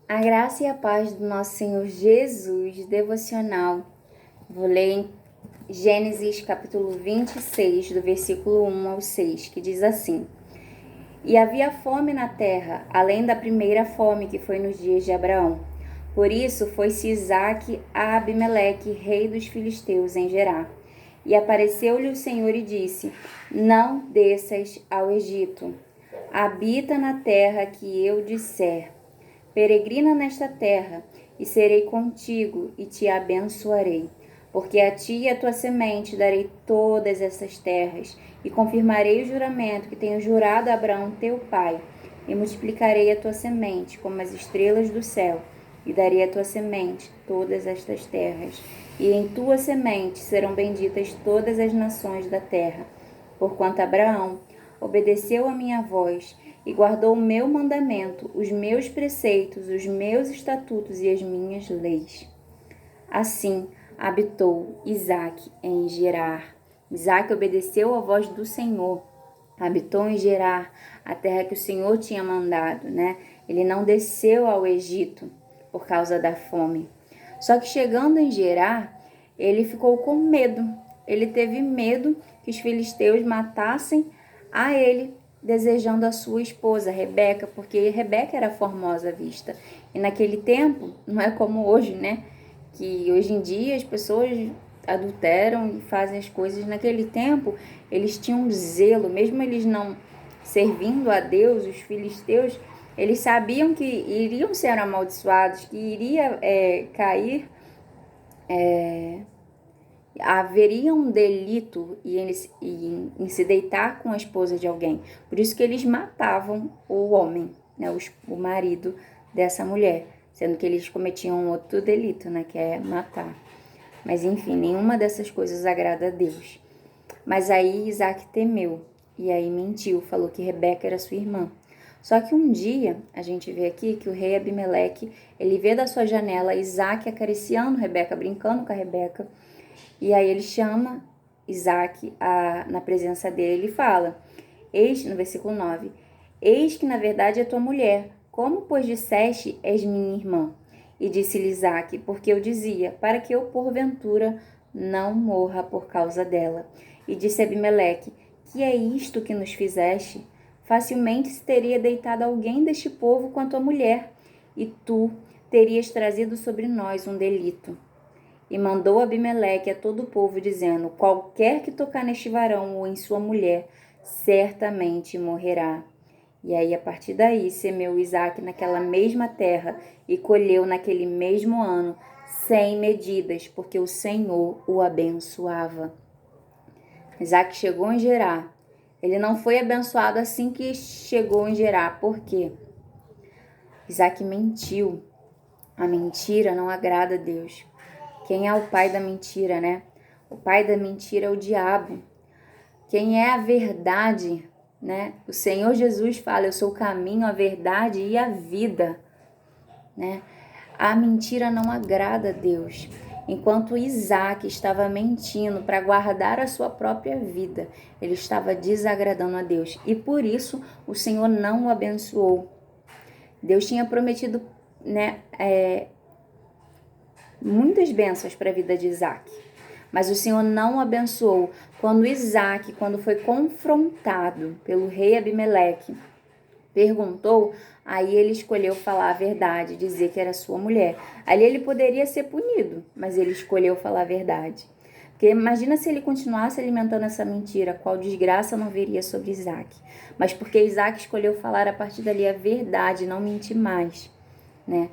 A graça e a paz do nosso Senhor Jesus, devocional. Vou ler em Gênesis capítulo 26, do versículo 1 ao 6, que diz assim: E havia fome na terra, além da primeira fome que foi nos dias de Abraão. Por isso foi-se Isaque a Abimeleque, rei dos filisteus, em Gerar. E apareceu-lhe o Senhor e disse: Não desças ao Egito. Habita na terra que eu disser. Peregrina nesta terra, e serei contigo, e te abençoarei. Porque a ti e a tua semente darei todas essas terras, e confirmarei o juramento que tenho jurado a Abraão teu pai, e multiplicarei a tua semente como as estrelas do céu, e darei à tua semente todas estas terras. E em tua semente serão benditas todas as nações da terra. Porquanto Abraão obedeceu a minha voz, e guardou o meu mandamento, os meus preceitos, os meus estatutos e as minhas leis. Assim habitou Isaque em Gerar. Isaque obedeceu à voz do Senhor, habitou em Gerar, a terra que o Senhor tinha mandado, né? Ele não desceu ao Egito por causa da fome. Só que chegando em Gerar, ele ficou com medo. Ele teve medo que os filisteus matassem a ele, desejando a sua esposa, Rebeca, porque Rebeca era formosa à vista. E naquele tempo, não é como hoje, né? Que hoje em dia as pessoas adulteram e fazem as coisas. Naquele tempo, eles tinham zelo, mesmo eles não servindo a Deus, os filisteus, eles sabiam que iriam ser amaldiçoados, que iria cair, haveria um delito em se deitar com a esposa de alguém. Por isso que eles matavam o homem, né, o marido dessa mulher, sendo que eles cometiam outro delito, né, que é matar. Mas enfim, nenhuma dessas coisas agrada a Deus. Mas aí Isaac temeu, e aí mentiu, falou que Rebeca era sua irmã. Só que um dia, a gente vê aqui que o rei Abimeleque, ele vê da sua janela Isaac acariciando Rebeca, brincando com a Rebeca, e aí ele chama Isaac na presença dele e fala, no versículo 9, Eis que na verdade é tua mulher, como pois disseste, és minha irmã? E disse-lhe Isaac, porque eu dizia, para que eu porventura não morra por causa dela. E disse Abimeleque, que é isto que nos fizeste? Facilmente se teria deitado alguém deste povo com a tua mulher, e tu terias trazido sobre nós um delito. E mandou Abimeleque a todo o povo, dizendo, qualquer que tocar neste varão ou em sua mulher, certamente morrerá. E aí, a partir daí, semeou Isaque naquela mesma terra e colheu naquele mesmo ano 100 medidas, porque o Senhor o abençoava. Isaque chegou em Gerar. Ele não foi abençoado assim que chegou em Gerar. Por quê? Isaque mentiu. A mentira não agrada a Deus. Quem é o pai da mentira, né? O pai da mentira é o diabo. Quem é a verdade, né? O Senhor Jesus fala, eu sou o caminho, a verdade e a vida, né? A mentira não agrada a Deus. Enquanto Isaac estava mentindo para guardar a sua própria vida, ele estava desagradando a Deus. E por isso o Senhor não o abençoou. Deus tinha prometido, né, muitas bênçãos para a vida de Isaac. Mas o Senhor não o abençoou. Quando Isaac, quando foi confrontado pelo rei Abimeleque, perguntou, aí ele escolheu falar a verdade, dizer que era sua mulher. Ali ele poderia ser punido, mas ele escolheu falar a verdade. Porque imagina se ele continuasse alimentando essa mentira, qual desgraça não viria sobre Isaac. Mas porque Isaac escolheu falar a partir dali a verdade, não mentir mais, né?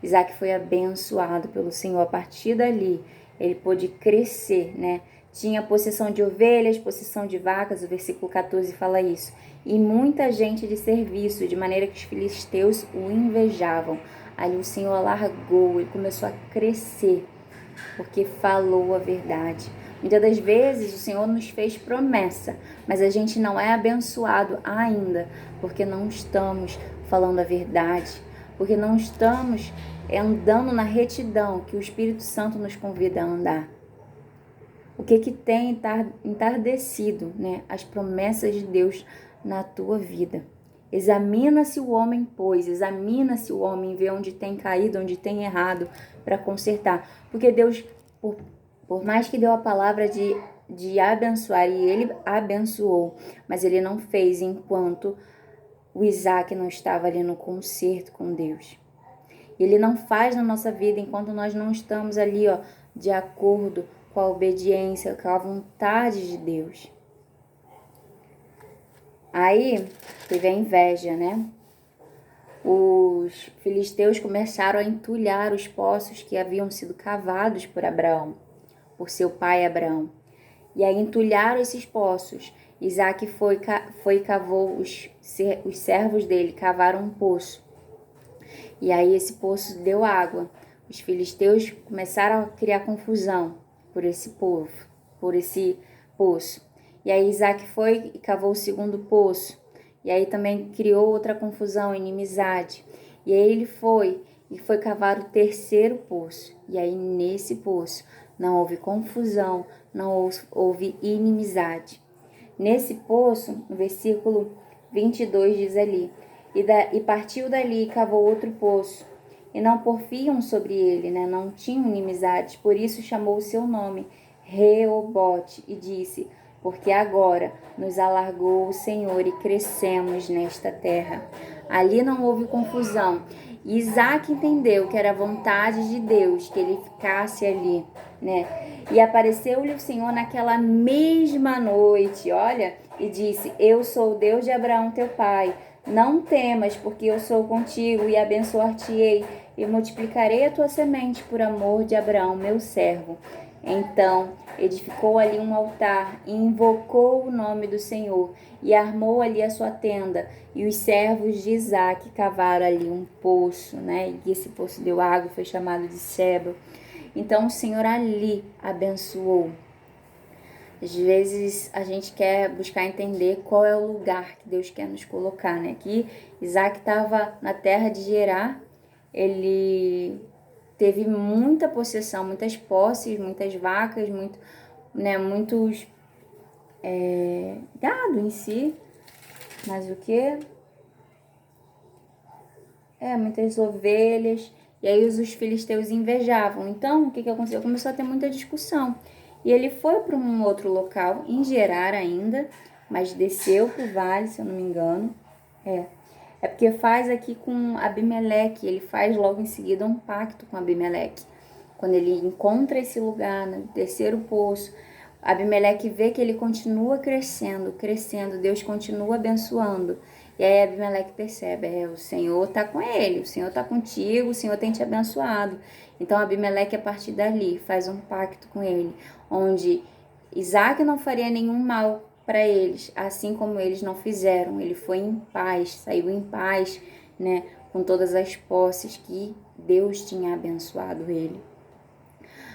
Isaac foi abençoado pelo Senhor. A partir dali, ele pôde crescer, né? Tinha possessão de ovelhas, possessão de vacas, o versículo 14 fala isso. E muita gente de serviço, de maneira que os filisteus o invejavam. Ali o Senhor alargou, ele começou a crescer, porque falou a verdade. Muitas das vezes o Senhor nos fez promessa, mas a gente não é abençoado ainda, porque não estamos falando a verdade, porque não estamos andando na retidão que o Espírito Santo nos convida a andar. O que tem entardecido, né, as promessas de Deus na tua vida? Examina-se o homem, pois, examina-se o homem, vê onde tem caído, onde tem errado, para consertar. Porque Deus, por mais que deu a palavra de abençoar, e ele abençoou, mas ele não fez enquanto o Isaac não estava ali no concerto com Deus. Ele não faz na nossa vida enquanto nós não estamos ali, ó, de acordo com a obediência, com a vontade de Deus. Aí teve a inveja, né? Os filisteus começaram a entulhar os poços que haviam sido cavados por Abraão, por seu pai Abraão. E aí entulharam esses poços. Isaac foi e cavou, os servos dele cavaram um poço. E aí esse poço deu água. Os filisteus começaram a criar confusão por esse povo, por esse poço. E aí Isaac foi e cavou o segundo poço. E aí também criou outra confusão, inimizade. E aí ele foi cavar o terceiro poço. E aí nesse poço não houve confusão, não houve inimizade. Nesse poço, no versículo 22 diz ali, e partiu dali e cavou outro poço. E não porfiam sobre ele, né? Não tinham inimizade, por isso chamou o seu nome, Reobote, e disse, porque agora nos alargou o Senhor e crescemos nesta terra. Ali não houve confusão. Isaac entendeu que era a vontade de Deus que ele ficasse ali, né? E apareceu-lhe o Senhor naquela mesma noite, olha, e disse, eu sou o Deus de Abraão teu pai. Não temas, porque eu sou contigo e abençoar-te-ei e multiplicarei a tua semente por amor de Abraão, meu servo. Então edificou ali um altar e invocou o nome do Senhor e armou ali a sua tenda. E os servos de Isaac cavaram ali um poço, né? E esse poço deu água, foi chamado de Seba. Então o Senhor ali abençoou. Às vezes a gente quer buscar entender qual é o lugar que Deus quer nos colocar, né? Aqui Isaac estava na terra de Gerar, ele teve muita possessão, muitas posses, muitas vacas, muitos gado em si, mas o que? Muitas ovelhas, e aí os filisteus invejavam. Então, o que aconteceu? Começou a ter muita discussão. E ele foi para um outro local, em Gerar ainda, mas desceu para o vale, se eu não me engano. É porque faz aqui com Abimeleque, ele faz logo em seguida um pacto com Abimeleque. Quando ele encontra esse lugar, no terceiro poço, Abimeleque vê que ele continua crescendo, Deus continua abençoando. E aí Abimeleque percebe, o Senhor está com ele, o Senhor está contigo, o Senhor tem te abençoado. Então Abimeleque, a partir dali, faz um pacto com ele, onde Isaac não faria nenhum mal para eles, assim como eles não fizeram. Ele foi em paz, saiu em paz, né, com todas as posses que Deus tinha abençoado ele.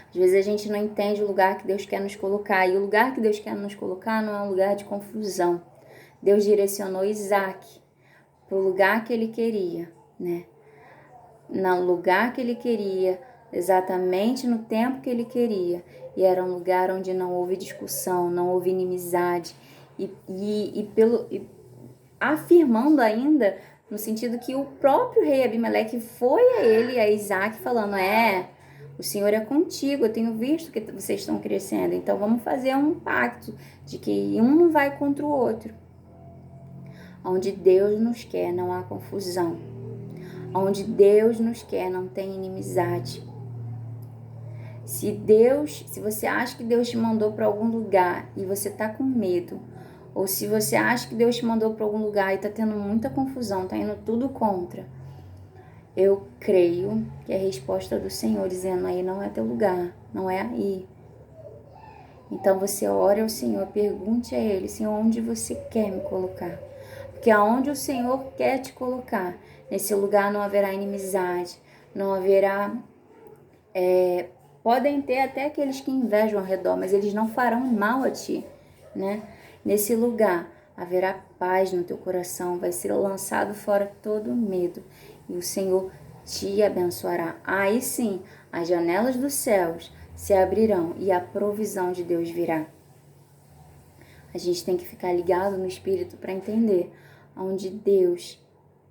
Às vezes a gente não entende o lugar que Deus quer nos colocar, e o lugar que Deus quer nos colocar não é um lugar de confusão. Deus direcionou Isaac para o lugar que ele queria, né? No lugar que ele queria, exatamente no tempo que ele queria. E era um lugar onde não houve discussão, não houve inimizade. Afirmando ainda, no sentido que o próprio rei Abimeleque foi a ele, a Isaac, falando, o Senhor é contigo, eu tenho visto que vocês estão crescendo, então vamos fazer um pacto de que um não vai contra o outro. Onde Deus nos quer não há confusão. Onde Deus nos quer não tem inimizade. Se você acha que Deus te mandou para algum lugar e você está com medo, ou se você acha que Deus te mandou para algum lugar e está tendo muita confusão, está indo tudo contra, eu creio que é a resposta do Senhor dizendo, aí não é teu lugar, não é aí. Então você ore ao Senhor, pergunte a Ele, Senhor, onde você quer me colocar? Porque aonde o Senhor quer te colocar, nesse lugar não haverá inimizade, não haverá... podem ter até aqueles que invejam ao redor, mas eles não farão mal a ti, né? Nesse lugar haverá paz no teu coração, vai ser lançado fora todo medo e o Senhor te abençoará. Aí sim, as janelas dos céus se abrirão e a provisão de Deus virá. A gente tem que ficar ligado no Espírito para entender onde Deus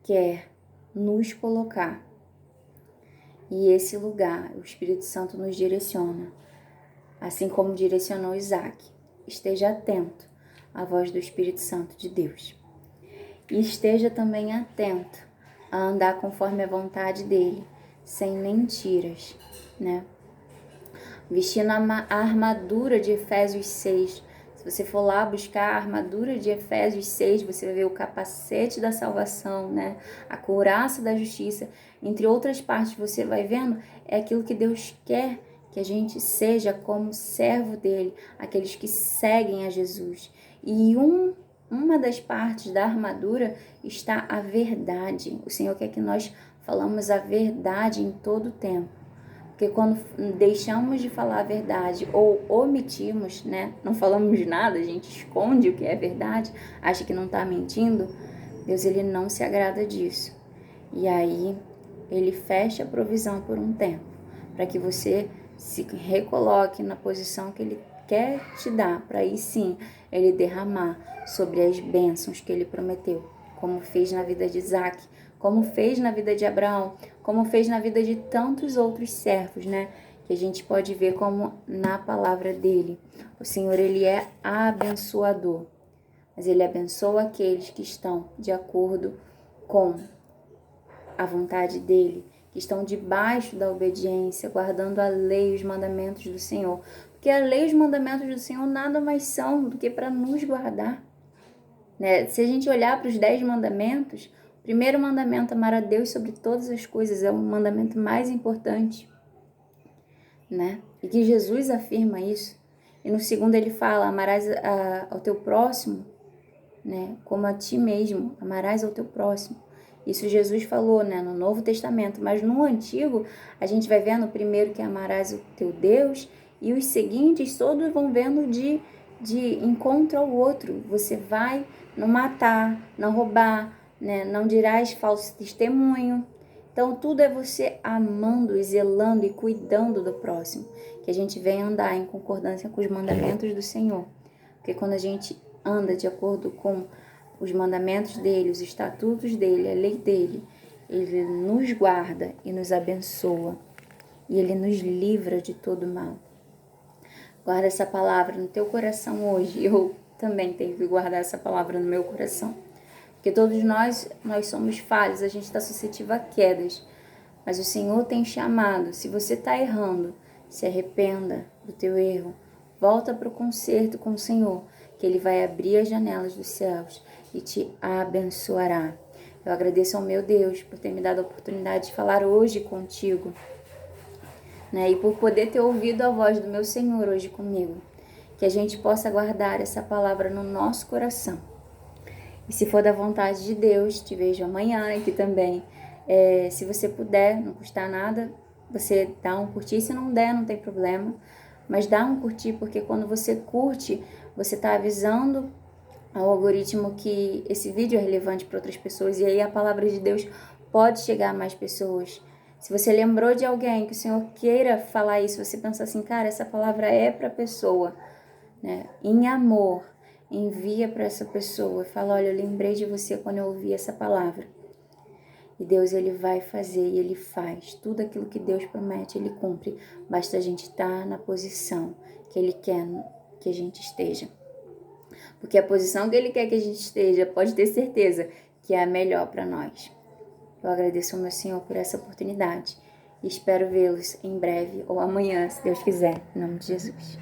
quer nos colocar. E esse lugar, o Espírito Santo nos direciona, assim como direcionou Isaac. Esteja atento à voz do Espírito Santo de Deus. E esteja também atento a andar conforme a vontade dele, sem mentiras, né? Vestindo a armadura de Efésios 6. Se você for lá buscar a armadura de Efésios 6, você vai ver o capacete da salvação, né? A couraça da justiça. Entre outras partes, você vai vendo, é aquilo que Deus quer que a gente seja como servo dele, aqueles que seguem a Jesus. E uma das partes da armadura está a verdade. O Senhor quer que nós falamos a verdade em todo o tempo. Porque quando deixamos de falar a verdade ou omitimos, né? Não falamos nada, a gente esconde o que é verdade, acha que não está mentindo, Deus ele não se agrada disso. E aí ele fecha a provisão por um tempo, para que você se recoloque na posição que ele quer te dar, para aí sim ele derramar sobre as bênçãos que ele prometeu, como fez na vida de Isaac, como fez na vida de Abraão, como fez na vida de tantos outros servos, né? Que a gente pode ver como na palavra dele. O Senhor, ele é abençoador, mas ele abençoa aqueles que estão de acordo com a vontade dele, que estão debaixo da obediência, guardando a lei e os mandamentos do Senhor. Porque a lei e os mandamentos do Senhor nada mais são do que para nos guardar, né? Se a gente olhar para os 10 mandamentos, o primeiro mandamento, amar a Deus sobre todas as coisas, é o mandamento mais importante, né? E que Jesus afirma isso. E no segundo ele fala, amarás ao teu próximo, né? Como a ti mesmo, amarás ao teu próximo. Isso Jesus falou, né? No Novo Testamento. Mas no Antigo, a gente vai vendo primeiro que amarás o teu Deus, e os seguintes todos vão vendo de encontro ao outro. Você vai não matar, não roubar, né? Não dirás falso testemunho. Então, tudo é você amando e zelando e cuidando do próximo. Que a gente venha andar em concordância com os mandamentos do Senhor. Porque quando a gente anda de acordo com os mandamentos dele, os estatutos dele, a lei dele, ele nos guarda e nos abençoa. E ele nos livra de todo mal. Guarda essa palavra no teu coração hoje. Eu também tenho que guardar essa palavra no meu coração. Porque todos nós somos falhos, a gente está suscetível a quedas. Mas o Senhor tem chamado. Se você está errando, se arrependa do teu erro. Volta para o conserto com o Senhor, que Ele vai abrir as janelas dos céus e te abençoará. Eu agradeço ao meu Deus por ter me dado a oportunidade de falar hoje contigo, né? E por poder ter ouvido a voz do meu Senhor hoje comigo. Que a gente possa guardar essa palavra no nosso coração. E se for da vontade de Deus, te vejo amanhã aqui também. Se você puder, não custa nada, você dá um curtir. Se não der, não tem problema. Mas dá um curtir, porque quando você curte, você está avisando ao algoritmo que esse vídeo é relevante para outras pessoas. E aí a palavra de Deus pode chegar a mais pessoas. Se você lembrou de alguém que o Senhor queira falar isso, você pensa assim, cara, essa palavra é para a pessoa, né? Em amor, envia para essa pessoa. Fala, olha, eu lembrei de você quando eu ouvi essa palavra. E Deus, Ele vai fazer e Ele faz. Tudo aquilo que Deus promete, Ele cumpre. Basta a gente estar na posição que Ele quer que a gente esteja. Porque a posição que Ele quer que a gente esteja, pode ter certeza que é a melhor para nós. Eu agradeço ao meu Senhor por essa oportunidade. E espero vê-los em breve ou amanhã, se Deus quiser. Em nome de Jesus.